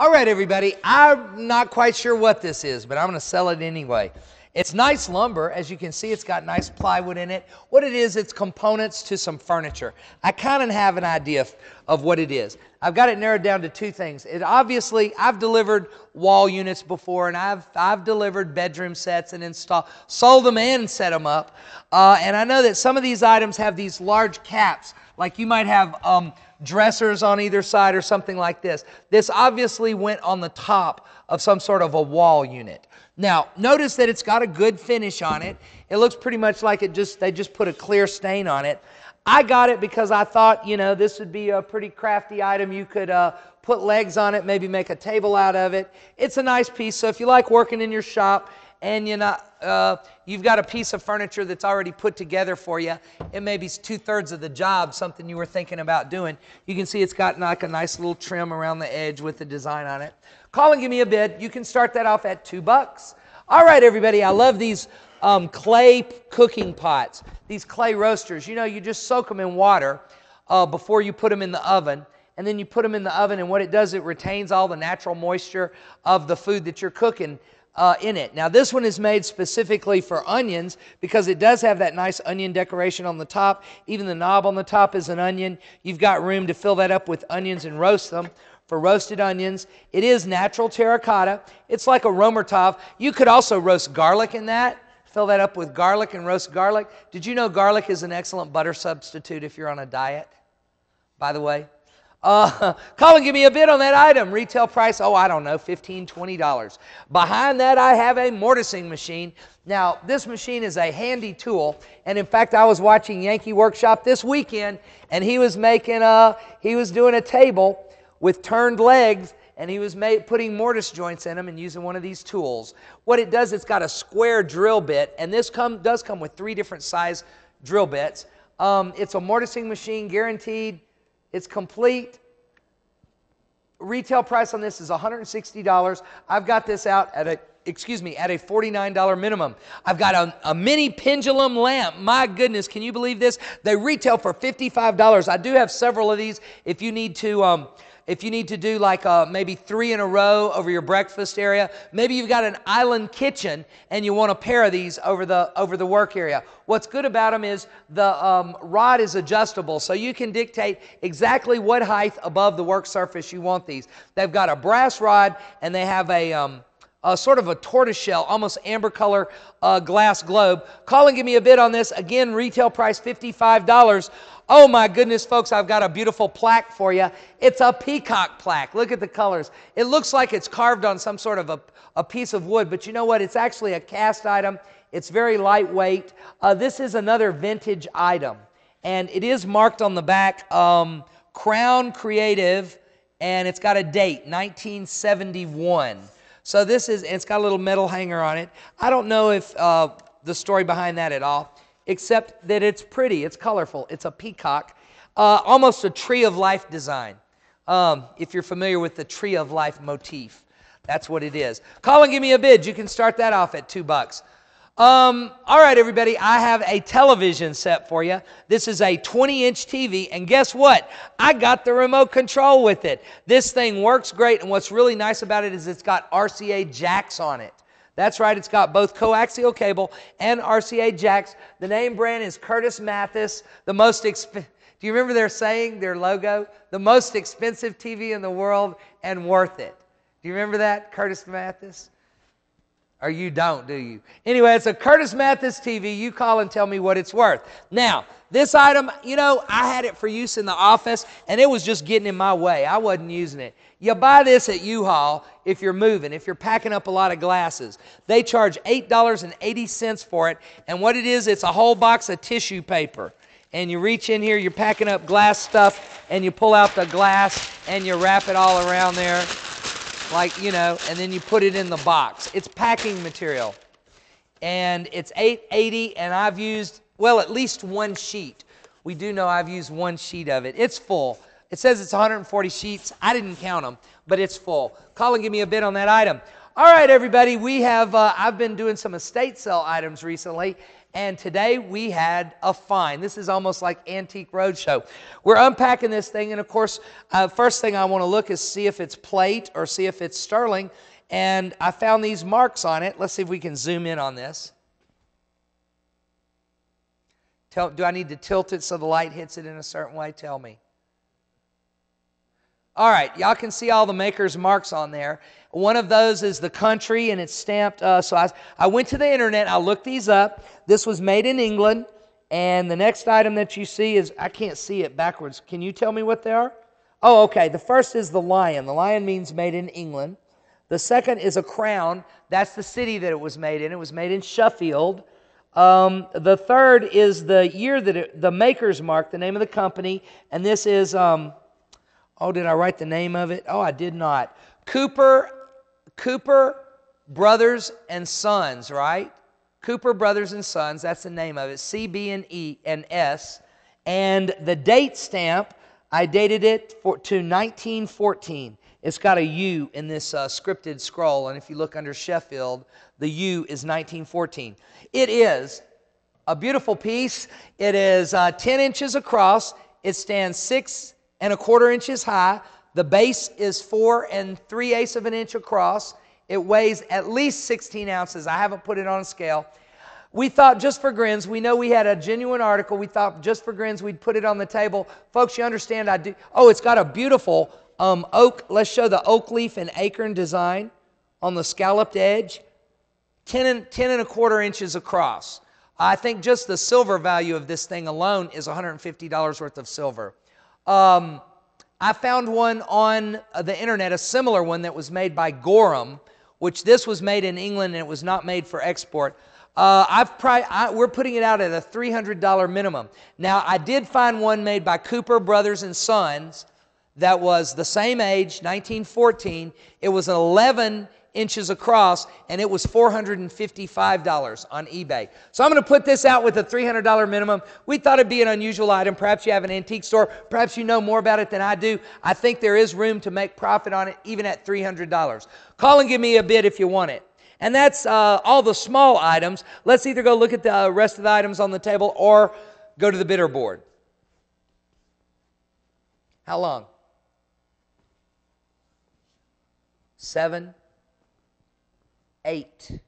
All right, everybody, I'm not quite sure what this is, but I'm going to sell it anyway. It's nice lumber. As you can see, it's got nice plywood in it. What it is, it's components to some furniture. I kind of have an idea of what it is. I've got it narrowed down to two things. Obviously, I've delivered wall units before, and I've delivered bedroom sets and sold them and set them up. And I know that some of these items have these large caps, like you might have dressers on either side or something like this. This obviously went on the top of some sort of a wall unit. Now, notice that it's got a good finish on it. It looks pretty much like they just put a clear stain on it. I got it because I thought, this would be a pretty crafty item. You could put legs on it, maybe make a table out of it. It's a nice piece, so if you like working in your shop and you've got a piece of furniture that's already put together for you, it maybe is 2/3 of the job, something you were thinking about doing. You can see it's got like a nice little trim around the edge with the design on it. Call and give me a bid. You can start that off at $2. All right, everybody, I love these clay cooking pots, these clay roasters. You just soak them in water before you put them in the oven. And then you put them in the oven, and what it does, it retains all the natural moisture of the food that you're cooking in it. Now, this one is made specifically for onions because it does have that nice onion decoration on the top. Even the knob on the top is an onion. You've got room to fill that up with onions and roast them. For roasted onions, it is natural terracotta. It's like a Romertov. You could also roast garlic in that. Fill that up with garlic and roast garlic. Did you know garlic is an excellent butter substitute if you're on a diet, by the way? Call and give me a bid on that item. Retail price, I don't know, $15, $20. Behind that, I have a mortising machine. Now, this machine is a handy tool, and in fact, I was watching Yankee Workshop this weekend, and he was doing a table with turned legs, and he was putting mortise joints in them and using one of these tools. What it does, it's got a square drill bit, and this does come with 3 different size drill bits. It's a mortising machine, guaranteed. It's complete. Retail price on this is $160. I've got this out at a $49 minimum. I've got a mini pendulum lamp. My goodness, can you believe this? They retail for $55. I do have several of these if you need to do like maybe 3 in a row over your breakfast area. Maybe you've got an island kitchen and you want a pair of these over the work area. What's good about them is the rod is adjustable, so you can dictate exactly what height above the work surface you want these. They've got a brass rod, and they have a sort of a tortoiseshell, almost amber color glass globe. Call and give me a bid on this. Again, retail price $55. Oh my goodness, folks, I've got a beautiful plaque for you. It's a peacock plaque. Look at the colors. It looks like it's carved on some sort of a piece of wood, but you know what? It's actually a cast item. It's very lightweight. This is another vintage item, and it is marked on the back, Crown Creative, and it's got a date, 1971. So it's got a little metal hanger on it. I don't know if the story behind that at all, except that it's pretty, it's colorful. It's a peacock, almost a tree of life design. If you're familiar with the tree of life motif, that's what it is. Call and give me a bid. You can start that off at $2. All right, everybody, I have a television set for you. This is a 20-inch TV, and guess what? I got the remote control with it. This thing works great, and what's really nice about it is it's got RCA jacks on it. That's right, it's got both coaxial cable and RCA jacks. The name brand is Curtis Mathis. Do you remember their logo? The most expensive TV in the world and worth it. Do you remember that, Curtis Mathis? Or you don't, do you? Anyway, it's a Curtis Mathis TV. You call and tell me what it's worth. Now, this item, I had it for use in the office, and it was just getting in my way. I wasn't using it. You buy this at U-Haul if you're moving, if you're packing up a lot of glasses. They charge $8.80 for it, and what it is, it's a whole box of tissue paper. And you reach in here, you're packing up glass stuff, and you pull out the glass, and you wrap it all around there. And then you put it in the box. It's packing material. And it's $8.80, and I've used, at least one sheet. We do know I've used one sheet of it. It's full. It says it's 140 sheets. I didn't count them, but it's full. Call and give me a bid on that item. All right, everybody, I've been doing some estate sale items recently, And today we had a find. This is almost like Antique Roadshow. We're unpacking this thing, and of course, first thing I want to look is see if it's plate or see if it's sterling. And I found these marks on it. Let's see if we can zoom in on this. Do I need to tilt it so the light hits it in a certain way? Tell me. All right, y'all can see all the maker's marks on there. One of those is the country, and it's stamped. So I went to the internet. I looked these up. This was made in England. And the next item that you see is, I can't see it backwards. Can you tell me what they are? Oh, okay. The first is the lion. The lion means made in England. The second is a crown. That's the city that it was made in. It was made in Sheffield. The third is the year that the maker's mark, the name of the company. And this is... oh, did I write the name of it? Oh, I did not. Cooper Brothers and Sons, right? Cooper Brothers and Sons, that's the name of it. C, B, and E, and S. And the date stamp, I dated it to 1914. It's got a U in this scripted scroll, and if you look under Sheffield, the U is 1914. It is a beautiful piece. It is 10 inches across. It stands 6 1/4 inches high. The base is 4 3/8 of an inch across. It weighs at least 16 ounces. I haven't put it on a scale. We thought just for grins, we know we had a genuine article. We thought just for grins we'd put it on the table. Folks, you understand I do. Oh, it's got a beautiful oak. Let's show the oak leaf and acorn design on the scalloped edge. 10 1/4 inches across. I think just the silver value of this thing alone is $150 worth of silver. I found one on the internet, a similar one that was made by Gorham, which this was made in England and it was not made for export. We're putting it out at a $300 minimum. Now, I did find one made by Cooper Brothers and Sons that was the same age, 1914. It was 11 inches across, and it was $455 on eBay. So I'm going to put this out with a $300 minimum. We thought it'd be an unusual item. Perhaps you have an antique store. Perhaps you know more about it than I do. I think there is room to make profit on it, even at $300. Call and give me a bid if you want it. And that's all the small items. Let's either go look at the rest of the items on the table or go to the bidder board. How long? 7, 8.